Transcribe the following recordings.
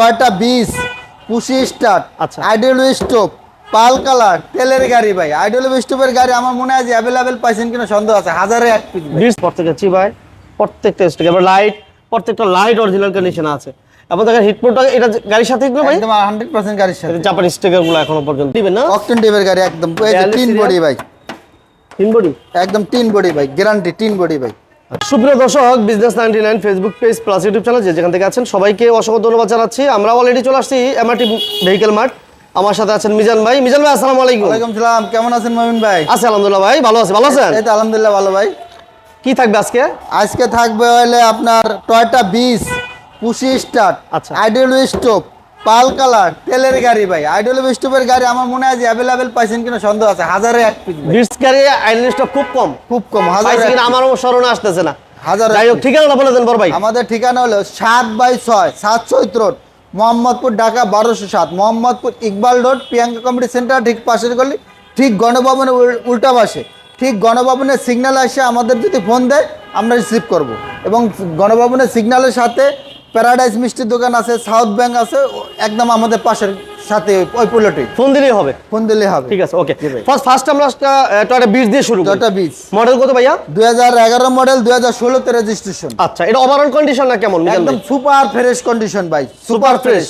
Toyota বিস পুশি start, আচ্ছা। Idol stove, পাল colour, তেলের গাড়ি ভাই। আইডল স্টোভের গাড়ি আমার মনে হয় যে অ্যাভেলেবেল পাইছেন কিনা সন্দেহ আছে, হাজারে এক পিস ভাই। বিটস প্রত্যেকটা চিবাই, প্রত্যেকটা স্টিক, এবার লাইট, প্রত্যেকটা লাইট অরিজিনাল কন্ডিশন আছে। এবং দেখেন হিটপ্রুফটা এটা গাড়ির সাথে এগুলো ভাই একদম 100% গাড়ির সাথে। জাপানি স্টিকার গুলো এখনো পর্যন্ত দিবেন না? অকটেন টিপের গাড়ি একদম, এই যে টিন বডি ভাই, তিন বডি একদম টিন বডি ভাই, গ্যারান্টি টিন বডি ভাই। সুপ্রিয় দর্শক, business 99 Facebook page plus YouTube channel যেখান থেকে আছেন সবাইকে অসংখ্য ধন্যবাদ জানাচ্ছি। আমরা অলরেডি চলে আসছি এমআরটি ভেহিকেল মার্ট। আমার সাথে আছেন মিজান ভাই। মিজান ভাই আসসালামু আলাইকুম। ওয়ালাইকুম সালাম, কেমন আছেন মমিন ভাই? আছি আলহামদুলিল্লাহ ভাই, ভালো আছি। ভালো আছেন? এই তো আলহামদুলিল্লাহ ভালো ভাই। কি থাকবে আজকে? আজকে থাকবে হলে আপনার টয়োটা বিস পুশি স্টার্ট, আচ্ছা। আইডল স্টোভ, পাল কালার, তেলের গাড়ি ভাই। আইডল স্টোভের গাড়ি আমার মনে হয় যে অ্যাভেলেবেল পাইছেন কিনা সন্দেহ আছে, হাজারে এক পিস ভাই। বিটস গাড়ি আইডেন্টিটি স্টক খুব কম, খুব কম, পাইছি হাজারে কিনা আমারও স্মরণে আসতেছে না। হাজারে যাই হোক, ঠিকানাটা বলে দেন বড় ভাই। আমাদের ঠিকানা হলো 7/6 7 চৈত্র road, Mohammadpur, Dhaka 1207। Mohammadpur Iqbal road, Priyanka committee centre ঠিক পাশের গলি, ঠিক গণভবনের উল্টা পাশে। ঠিক গণভবনের সিগন্যাল আসে আমাদের যদি ফোন দেয় আমরা রিসিভ করব। এবং গণভবনের সিগন্যালের সাথে প্যারাডাইস মিষ্টির দোকান আছে, সাউথ ব্যাংক আছে, একদম আমাদের পাশের সাথে ওই পুলটি। ফোন দিলেই হবে। ফোন দিলে হবে। ঠিক আছে, ওকে। জি ভাই। ফার্স্ট আমরা টয়োটা বিটস দিয়ে শুরু করি। টয়োটা বিস মডেল কত ভাইয়া? 2011 মডেল, 2016 রেজিস্ট্রেশন। আচ্ছা, এটা ওভারঅল কন্ডিশন না কেমন মিজান একদম ভাই? সুপার ফ্রেশ কন্ডিশন ভাই, সুপার ফ্রেশ।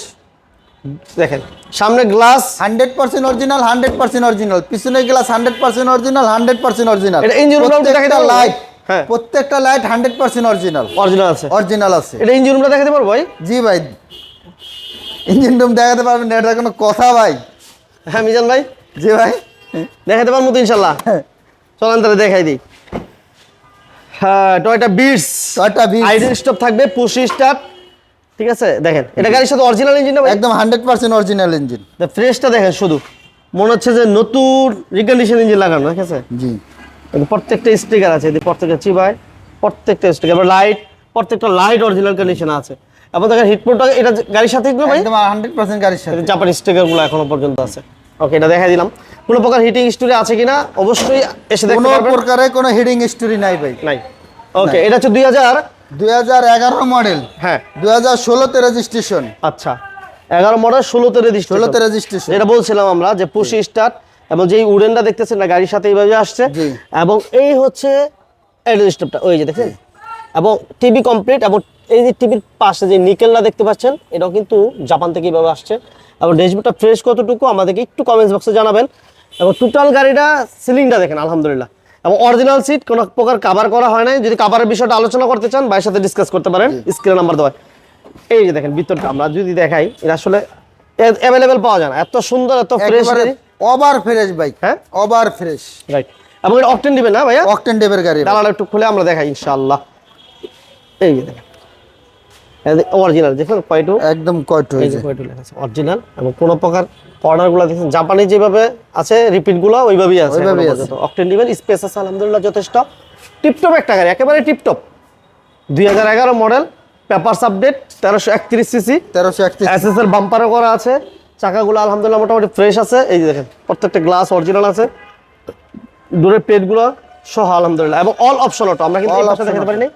দেখেন সামনে গ্লাস, 100% অরিজিনাল, 100% অরিজিনাল। পিছনের গ্লাস 100% অরিজিনাল, 100% অরিজিনাল। এটা ইঞ্জিন রুমটা দেখাতে প্রত্যেকটা পারবো? লাইট, হ্যাঁ, প্রত্যেকটা লাইট 100% অরিজিনাল, অরিজিনাল আছে। অরিজিনাল আছে। এটা ইঞ্জিন রুমটা দেখাতে পারবো ভাই? জি ভাই, ইঞ্জিন রুম দেখাতে পারবেন না, এটা কোনো কথা ভাই? হ্যাঁ মিজান ভাই, জি ভাই, দেখাতে পারবো তো ইনশাল্লাহ। চলেন তাহলে দেখাই দিই। হ্যাঁ, টয়োটা বিটস টয়োটা বিস আইডেন্টি স্টপ থাকবে, পুশি স্টার্ট। ঠিক আছে, দেখেন এটা গাড়ির সাথে অরিজিনাল ইঞ্জিন না ভাই? একদম 100% অরিজিনাল ইঞ্জিন। ফ্রেশটা দেখেন, শুধু মনে হচ্ছে যে নতুন রিকন্ডিশন ইঞ্জিন লাগানো। ঠিক আছে, জি, প্রত্যেকটা স্টিকার আছে, প্রত্যেকটা চিবাই, প্রত্যেকটা স্টিকার, এবার লাইট, প্রত্যেকটা লাইট অরিজিনাল কন্ডিশন আছে। এবং দেখেন হিটপ্রুফটা এটা গাড়ির সাথে এগুলো ভাই একদম 100% গাড়ির সাথে। জাপানি স্টিকার গুলো এখনো পর্যন্ত আছে। ওকে, এটা দেখাই দিলাম। কোনো প্রকার হিটিং স্টোরি আছে কিনা অবশ্যই এসে দেখতে কোনো পারবেন। প্রকারে কোনো হিডিং স্টোরি নাই ভাই। নাই। ওকে, এটা হচ্ছে 2011 মডেল, হ্যাঁ 2016 রেজিস্ট্রেশন। আচ্ছা, 11 মডেল, 16তে রেজিস্ট্রেশন। 16 রেজিস্ট্রেশন। যেটা বলছিলাম আমরা যে পুশি স্টার্ট, এবং যেই উডেনটা দেখতেছেন না গাড়ির সাথে এইভাবে আসছে। জি। এবং এই হচ্ছে অ্যাডেল স্টপটা, ওই যে দেখেন। এবং টিভি কমপ্লিট, এবং এই যে টিভির পাশে যে নিকেলটা দেখতে পাচ্ছেন এটাও কিন্তু জাপান থেকে এইভাবে আসছে। এবং ড্যাশবোর্ডটা ফ্রেশ কতটুকু আমাদেরকে একটু কমেন্টস বক্সে জানাবেন। এবং টোটাল গাড়িটা সিলিংটা দেখেন আলহামদুলিল্লাহ, এবং অরিজিনাল সিট, কোনো প্রকার কাভার করা হয় নাই। যদি কাভারের বিষয়টা আলোচনা করতে চান ভাইয়ের সাথে ডিসকাস করতে পারেন, স্ক্রিনে নাম্বার দেওয়া। এই যে দেখেন ভিতরটা আমরা যদি দেখাই, এটা আসলে অ্যাভেলেবেল পাওয়া যায় না, এত সুন্দর, এত ফ্রেশ। ওভার ফ্রেশ বাইক, হ্যাঁ ওভার ফ্রেশ। রাইট। এবং এটা অকটেন দিবেন না ভাইয়া? অকটেন ডেভের গাড়ি। ডালাটা একটু খুলে আমরা দেখাই ইনশাআল্লাহ। এই যে দেখেন অরিজিনাল, দেখুন কয়টু, একদম কয়টো এই যে কয়টু লেখা আছে অরিজিনাল। এবং কোনো প্রকার কর্নারগুলো দেখেন জাপানি যেভাবে আছে রিপিটগুলো ওইভাবেই আছে, ওইভাবেই আছে। অকটেন দিবেন। স্পেস আছে আলহামদুলিল্লাহ যথেষ্ট। টিপটপ একটা গাড়ি, একেবারে tiptop. 2011 model, papers update, 1331 CC, 1331। SS এর বাম্পারও করা আছে। চাকাগুলো আলহামদুলিল্লাহ মোটামুটি ফ্রেশ আছে। এই যে দেখেন প্রত্যেকটা গ্লাস অরিজিনাল আছে, ডোরের প্লেটগুলো সহ আলহামদুলিল্লাহ। এবং অল অপশন অটো, আমরা কিন্তু এই পাশে দেখাতে পারি নাই,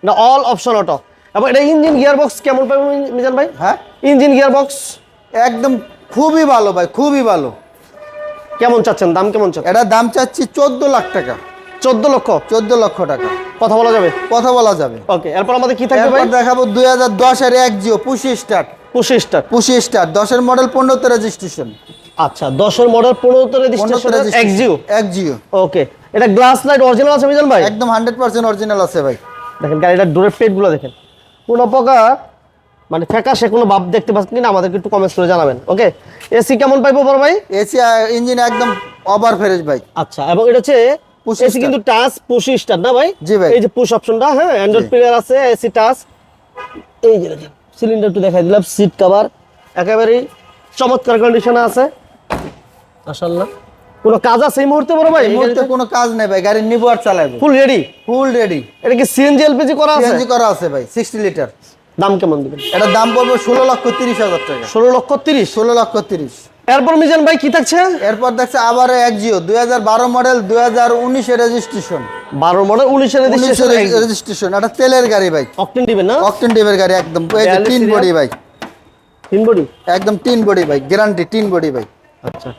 না অল অপশন অটো। এবং এটা ইঞ্জিন গিয়ার বক্স কেমন পাবো মিজান ভাই? হ্যাঁ, ইঞ্জিন গিয়ার বক্স একদম খুবই ভালো ভাই, খুবই ভালো। কেমন চাচ্ছেন, দাম কেমন চাচ্ছেন? এটা দাম চাচ্ছি 14 লাখ টাকা। 14 লক্ষ? 14 লক্ষ টাকা কথা বলা যাবে? কথা বলা যাবে। ওকে, এরপর আমাদের কি থাকবে ভাই? এরপর দেখাবো 2010 এর Axio push start. Push start, push start 10 এর মডেল, 15তে রেজিস্ট্রেশন। আচ্ছা 10 এর মডেল, 15তে রেজিস্ট্রেশন, এক্সিও। একজিও। ওকে, এটা গ্লাস লাইট অরিজিনাল আছে মিজান ভাই? একদম 100% অরিজিনাল আছে ভাই। দেখেন গাড়িটার ডোরের প্লেটগুলো দেখেন, কোনো প্রকার মানে ফ্যাকাশে কোনো ভাব দেখতে পাচ্ছেন কিনা আমাদেরকে একটু কমেন্টস করে জানাবেন। ওকে, এসি কেমন পাইবো বড় ভাই? এসি ইঞ্জিন একদম ওভার ফ্রেশ ভাই। আচ্ছা, এবং এটা হচ্ছে পুশ এসি কিন্তু টাচ পুশি স্টার্ট না ভাই? জি ভাই। এই যে পুশ অপশনটা, হ্যাঁ অ্যান্ড্রয়েড প্লেয়ার আছে, এসি টাচ। এই যে দেখেন সিলিন্ডার একটু দেখাই দিলাম, সিট কভার একেবারেই চমৎকার কন্ডিশনে আছে মাশাআল্লাহ। কোনো কাজ আছে এই মুহূর্তে বড় ভাই? এই মুহূর্তে কোনো কাজ নেই ভাই, গাড়ি নিবো আর চালাবো। Full ready? Full ready. এটা কি সিএনজি এলপিজি করা আছে? সিএনজি করা আছে ভাই, 60 লিটার। দাম কেমন দিবেন? এটার দাম পড়বে 16,30,000 টাকা। 16,30,000? 16,30,000। এরপর মিজান ভাই কি থাকছে? এরপর দেখছে আবার একজিও 2012 মডেল, 2019 এর রেজিস্ট্রেশন। 12 মডেল, 19 এর রেজিস্ট্রেশন। রেজিস্ট্রেশন। এটা তেলের গাড়ি ভাই, অকটেন দিবেন না? অকটেন ডেভের গাড়ি একদম, এই যে 3 বডি ভাই। তিন বডি। একদম 3 বডি ভাই, গ্যারান্টি 3 বডি ভাই। আচ্ছা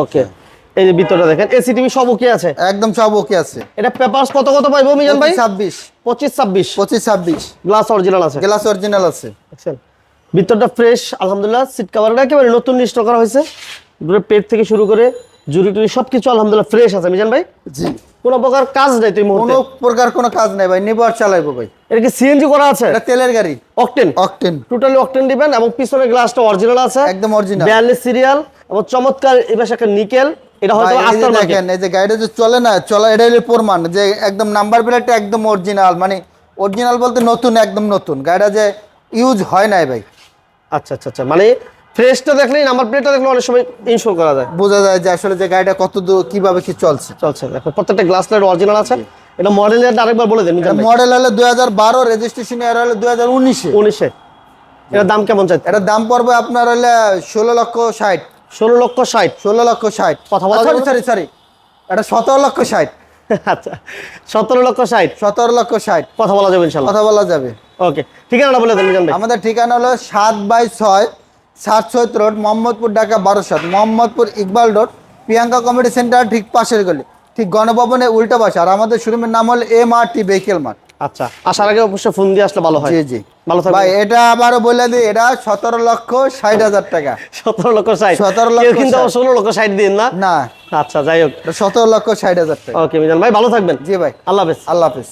ওকে, এই যে ভিতরটা দেখেন, এসি টিভি সব ওকে আছে, একদম সব ওকে আছে। এটা পেপারস কত কত পাইবো মিজান ভাই? 26 25 26 26 গ্লাস অরিজিনাল আছে, গ্লাস অরিজিনাল আছে। দেখছেন ভিতরটা ফ্রেশ আলহামদুলিল্লাহ, সিট কভারটা একেবারে নতুন ইনস্টল করা হয়েছে, পুরো পেট থেকে শুরু করে জুড়ি টুরি সবকিছু আলহামদুলিল্লাহ ফ্রেশ আছে মিজান ভাই। জি, কোনো প্রকার কাজ নাই তো এই মুহূর্তে? কোনো প্রকার কোনো কাজ নাই ভাই, নিবো আর চালাইবো ভাই। এটা কি সিএনজি করা আছে? এটা তেলের গাড়ি, অকটেন, অকটেন টোটালি অকটেন দিবেন, এবং পিছনের গ্লাসটা অরিজিনাল আছে, একদম অরিজিনাল। 42 সিরিয়াল, এবং চমৎকার এই পাশে একটা নিকেল, এটা হয়তো আস্তার মার্কেট। দেখেন এই যে গাড়িটা যে চলে না, চলা এটা হলো প্রমাণ যে একদম নাম্বার প্লেটটা একদম অরিজিনাল, মানে অরিজিনাল বলতে নতুন, একদম নতুন গাড়িটা যে ইউজ হয় নাই ভাই। আচ্ছা আচ্ছা আচ্ছা, মানে ফ্রেশটা দেখলেই, নাম্বার প্লেটটা দেখলে অনেক সময় ইনস্টল করা যায়, বোঝা যায় যে আসলে যে গাড়িটা কত দূর কিভাবে কি চলছে। চলছে। দেখো প্রত্যেকটা গ্লাস লাইট অরিজিনাল আছে। এটা মডেলের আরেকবার বলে দেন মিজান ভাই। মডেল হলো 2012, রেজিস্ট্রেশন ইয়ার হলো 2019-এ। 19-এ। এটার দাম কেমন চাইতে? এটার দাম পড়বে আপনার হলে 16,60,000। 16,60,000। 16,60,000 কথা বলা সরি যাবে? সরি সরি, এটা 17,60,000। আচ্ছা 17,60,000। 17,60,000 কথা বলা যাবে ইনশাআল্লাহ। কথা বলা যাবে। ওকে, ঠিকানাটা বলে দেন মিজান ভাই। আমাদের ঠিকানা হলো 7/6 সাতসৈত road, Mohammadpur, Dhaka 12/7। Mohammadpur Iqbal road, Priyanka committee centre ঠিক পাশের গলি, ঠিক গণভবনের উল্টা পাশে। আর আমাদের শোরুমের নাম হলো MRT ভেহিকেল মার্ট। আচ্ছা, আসার আগে অবশ্যই ফোন দিয়ে আসলে ভালো হয়। জি জি, ভালো থাকবেন ভাই। এটা আবারও বলে দিই, এটা 17,60,000 টাকা। 17,60,000। 17,60,000 কেউ কিন্তু 16,60,000 দিন না। না, আচ্ছা যাই হোক, এটা 17,60,000 টাকা। ওকে মিজান ভাই ভালো থাকবেন। জি ভাই, আল্লাহ হাফেজ। আল্লাহ হাফিজ।